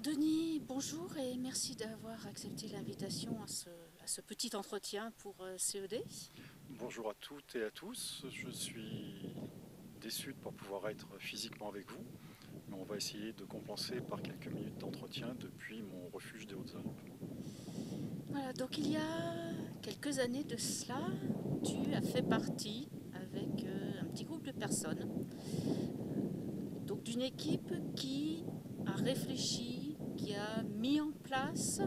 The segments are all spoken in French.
Denis, bonjour et merci d'avoir accepté l'invitation à ce petit entretien pour CED. Bonjour à toutes et à tous. Je suis déçu de ne pas pouvoir être physiquement avec vous, mais on va essayer de compenser par quelques minutes d'entretien depuis mon refuge des Hautes-Alpes. Voilà, donc il y a quelques années de cela, tu as fait partie avec un petit groupe de personnes, donc d'une équipe qui a réfléchi, qui a mis en place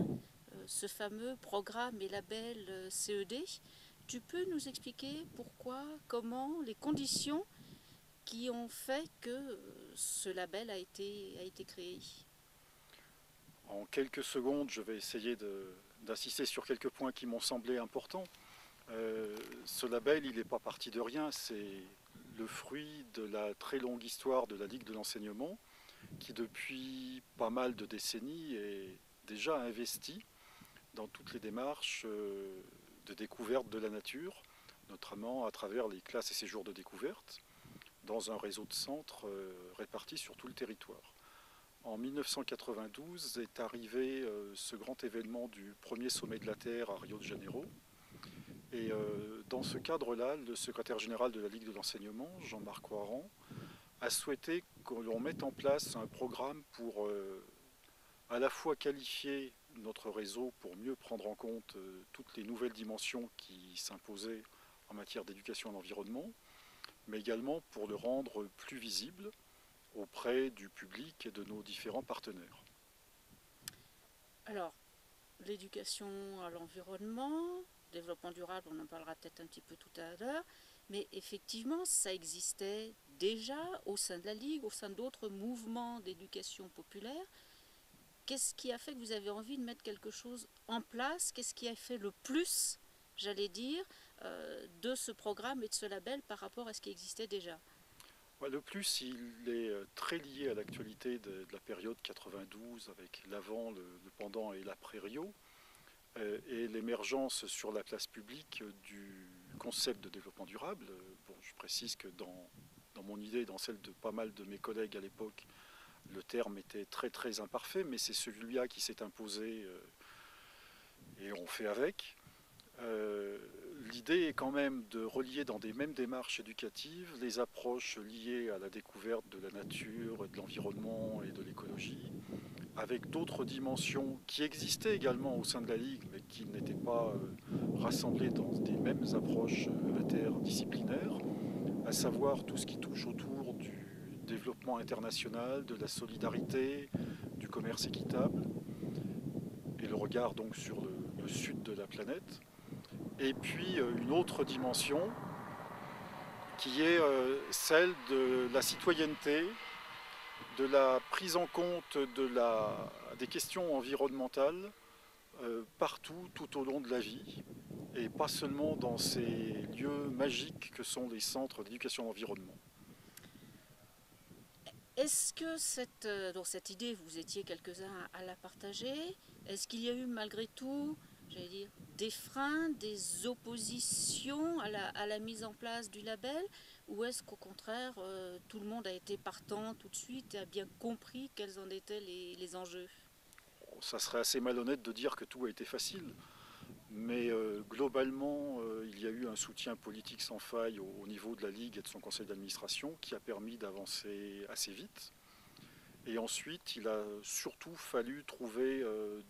ce fameux programme et label CED. Tu peux nous expliquer pourquoi, comment, les conditions qui ont fait que ce label a été créé? En quelques secondes, je vais essayer d'insister sur quelques points qui m'ont semblé importants. Ce label, il n'est pas parti de rien, c'est le fruit de la très longue histoire de la Ligue de l'enseignement, qui depuis pas mal de décennies est déjà investi dans toutes les démarches de découverte de la nature, notamment à travers les classes et séjours de découverte, dans un réseau de centres répartis sur tout le territoire. En 1992 est arrivé ce grand événement du premier sommet de la Terre à Rio de Janeiro. Et dans ce cadre-là, le secrétaire général de la Ligue de l'enseignement, Jean-Marc Oiran, a souhaité que l'on mette en place un programme pour à la fois qualifier notre réseau pour mieux prendre en compte toutes les nouvelles dimensions qui s'imposaient en matière d'éducation à l'environnement, mais également pour le rendre plus visible auprès du public et de nos différents partenaires. Alors, l'éducation à l'environnement, développement durable, on en parlera peut-être un petit peu tout à l'heure, mais effectivement, ça existait déjà au sein de la Ligue, au sein d'autres mouvements d'éducation populaire. Qu'est-ce qui a fait que vous avez envie de mettre quelque chose en place? Qu'est-ce qui a fait le plus, j'allais dire, de ce programme et de ce label par rapport à ce qui existait déjà? Ouais, le plus, il est très lié à l'actualité de la période 92 avec l'avant, le pendant et l'après Rio, et l'émergence sur la place publique du concept de développement durable. Bon, je précise que dans mon idée et dans celle de pas mal de mes collègues à l'époque, le terme était très très imparfait, mais c'est celui-là qui s'est imposé et on fait avec. Euh, L'idée est quand même de relier dans des mêmes démarches éducatives les approches liées à la découverte de la nature, de l'environnement et de l'écologie, avec d'autres dimensions qui existaient également au sein de la Ligue, mais qui n'étaient pas rassemblées dans des mêmes approches interdisciplinaires, à savoir tout ce qui touche autour du développement international, de la solidarité, du commerce équitable, et le regard donc sur le sud de la planète. Et puis une autre dimension qui est celle de la citoyenneté, de la prise en compte des questions environnementales partout, tout au long de la vie, et pas seulement dans ces lieux magiques que sont les centres d'éducation à l'environnement. Est-ce que donc cette idée, vous étiez quelques-uns à la partager? Est-ce qu'il y a eu malgré tout, j'allais dire, des freins, des oppositions à la mise en place du label? Ou est-ce qu'au contraire, tout le monde a été partant tout de suite et a bien compris quels en étaient les enjeux? Ça serait assez malhonnête de dire que tout a été facile, mais globalement, il y a eu un soutien politique sans faille au niveau de la Ligue et de son conseil d'administration qui a permis d'avancer assez vite. Et ensuite, il a surtout fallu trouver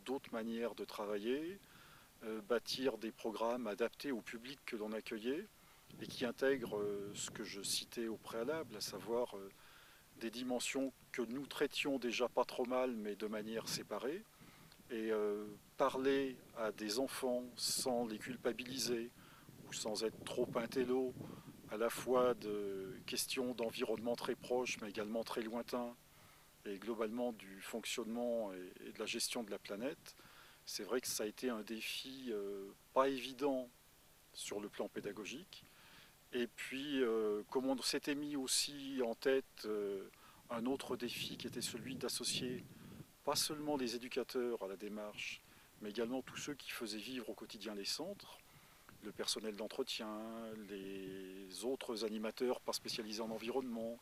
d'autres manières de travailler, bâtir des programmes adaptés au public que l'on accueillait et qui intègrent ce que je citais au préalable, à savoir des dimensions que nous traitions déjà pas trop mal, mais de manière séparée. Et parler à des enfants sans les culpabiliser ou sans être trop intello, à la fois de questions d'environnement très proches, mais également très lointains, et globalement du fonctionnement et de la gestion de la planète, c'est vrai que ça a été un défi pas évident sur le plan pédagogique. Et puis, comme on s'était mis aussi en tête un autre défi qui était celui d'associer pas seulement les éducateurs à la démarche, mais également tous ceux qui faisaient vivre au quotidien les centres, le personnel d'entretien, les autres animateurs pas spécialisés en environnement,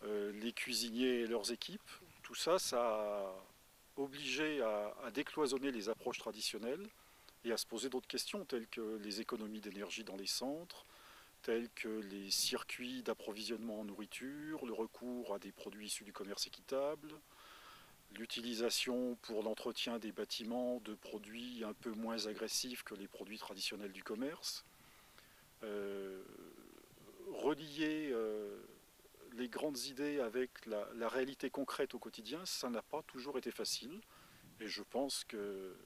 les cuisiniers et leurs équipes, tout ça, ça a obligé à décloisonner les approches traditionnelles et à se poser d'autres questions, telles que les économies d'énergie dans les centres, tels que les circuits d'approvisionnement en nourriture, le recours à des produits issus du commerce équitable, l'utilisation pour l'entretien des bâtiments de produits un peu moins agressifs que les produits traditionnels du commerce. Euh, relier les grandes idées avec la réalité concrète au quotidien, ça n'a pas toujours été facile. Et je pense que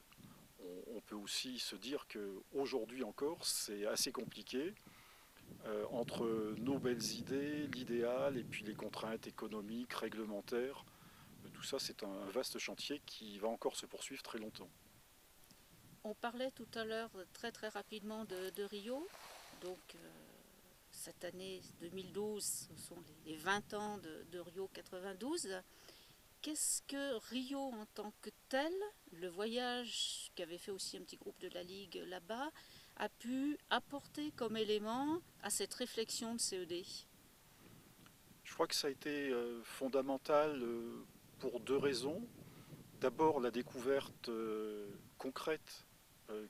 on peut aussi se dire qu'aujourd'hui encore, c'est assez compliqué entre nos belles idées, l'idéal et puis les contraintes économiques, réglementaires. Tout ça, c'est un vaste chantier qui va encore se poursuivre très longtemps. On parlait tout à l'heure très très rapidement de Rio. Donc cette année 2012, ce sont les 20 ans de Rio 92. Qu'est-ce que Rio en tant que tel, le voyage qu'avait fait aussi un petit groupe de la Ligue là-bas, a pu apporter comme élément à cette réflexion de CED? Je crois que ça a été fondamental pour deux raisons. D'abord, la découverte concrète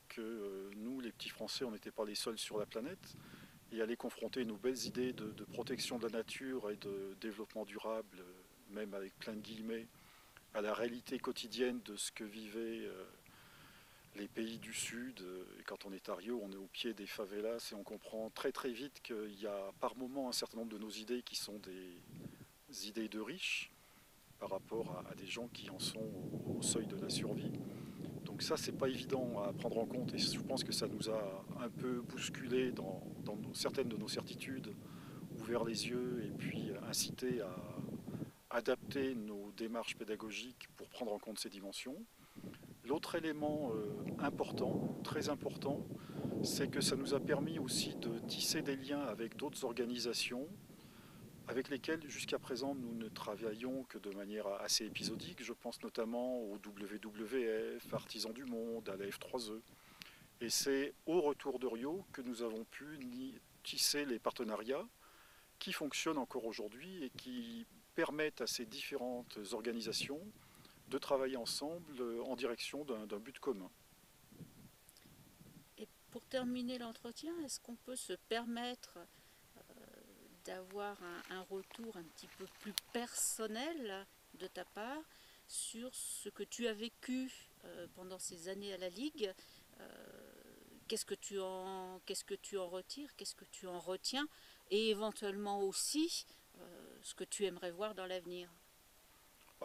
que nous, les petits Français, on n'était pas les seuls sur la planète, et aller confronter nos belles idées de protection de la nature et de développement durable, même avec plein de guillemets, à la réalité quotidienne de ce que vivaient les pays du Sud. Et quand on est à Rio, on est au pied des favelas et on comprend très très vite qu'il y a par moment un certain nombre de nos idées qui sont des idées de riches par rapport à des gens qui en sont au seuil de la survie. Donc ça, c'est pas évident à prendre en compte et je pense que ça nous a un peu bousculé dans certaines de nos certitudes, ouvert les yeux et puis incité à adapter nos démarches pédagogiques pour prendre en compte ces dimensions. L'autre élément important, très important, c'est que ça nous a permis aussi de tisser des liens avec d'autres organisations avec lesquelles jusqu'à présent nous ne travaillions que de manière assez épisodique. Je pense notamment au WWF, Artisans du Monde, à la F3E. Et c'est au retour de Rio que nous avons pu tisser les partenariats qui fonctionnent encore aujourd'hui et qui permettent à ces différentes organisations de travailler ensemble en direction d'un but commun. Et pour terminer l'entretien, est-ce qu'on peut se permettre d'avoir un retour un petit peu plus personnel de ta part sur ce que tu as vécu pendant ces années à la Ligue? Qu'est-ce que tu en retires, qu'est-ce que tu en retiens, et éventuellement aussi ce que tu aimerais voir dans l'avenir?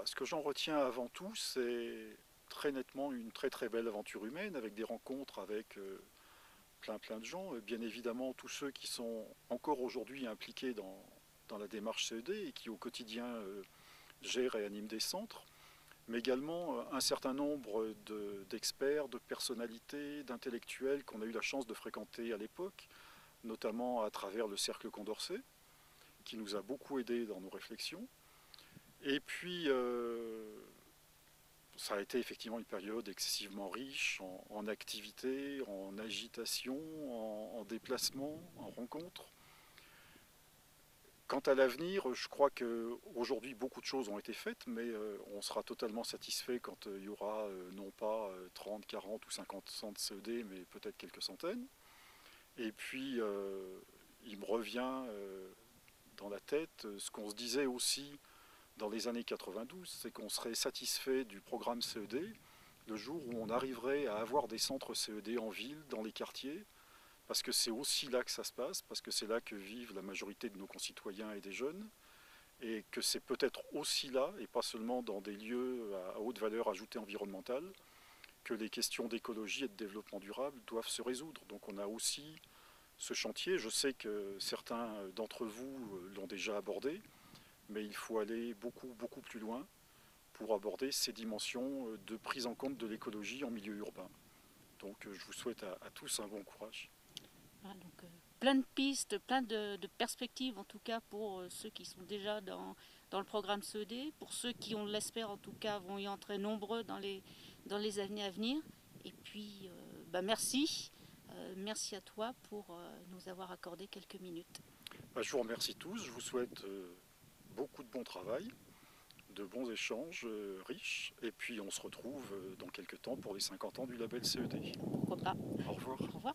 Ce que j'en retiens avant tout, c'est très nettement une très très belle aventure humaine avec des rencontres avec plein de gens. Bien évidemment, tous ceux qui sont encore aujourd'hui impliqués dans la démarche CED et qui au quotidien gèrent et animent des centres, mais également un certain nombre d'experts, de personnalités, d'intellectuels qu'on a eu la chance de fréquenter à l'époque, notamment à travers le Cercle Condorcet, qui nous a beaucoup aidés dans nos réflexions. Et puis, ça a été effectivement une période excessivement riche en activités, en agitation, en déplacements, en rencontres. Quant à l'avenir, je crois qu'aujourd'hui beaucoup de choses ont été faites, mais on sera totalement satisfait quand il y aura non pas 30, 40 ou 50 centres CED, mais peut-être quelques centaines. Et puis, il me revient dans la tête ce qu'on se disait aussi dans les années 92, c'est qu'on serait satisfait du programme CED le jour où on arriverait à avoir des centres CED en ville, dans les quartiers, parce que c'est aussi là que ça se passe, parce que c'est là que vivent la majorité de nos concitoyens et des jeunes, et que c'est peut-être aussi là, et pas seulement dans des lieux à haute valeur ajoutée environnementale, que les questions d'écologie et de développement durable doivent se résoudre. Donc on a aussi ce chantier, je sais que certains d'entre vous l'ont déjà abordé, mais il faut aller beaucoup plus loin pour aborder ces dimensions de prise en compte de l'écologie en milieu urbain. Donc je vous souhaite à tous un bon courage. Voilà, donc, plein de pistes, plein de perspectives en tout cas pour ceux qui sont déjà dans le programme CED, pour ceux qui, on l'espère en tout cas, vont y entrer nombreux dans les années à venir. Et puis, merci. Merci à toi pour nous avoir accordé quelques minutes. Je vous remercie tous, je vous souhaite beaucoup de bon travail, de bons échanges riches. Et puis on se retrouve dans quelques temps pour les 50 ans du label CED. Pourquoi pas. Au revoir. Au revoir.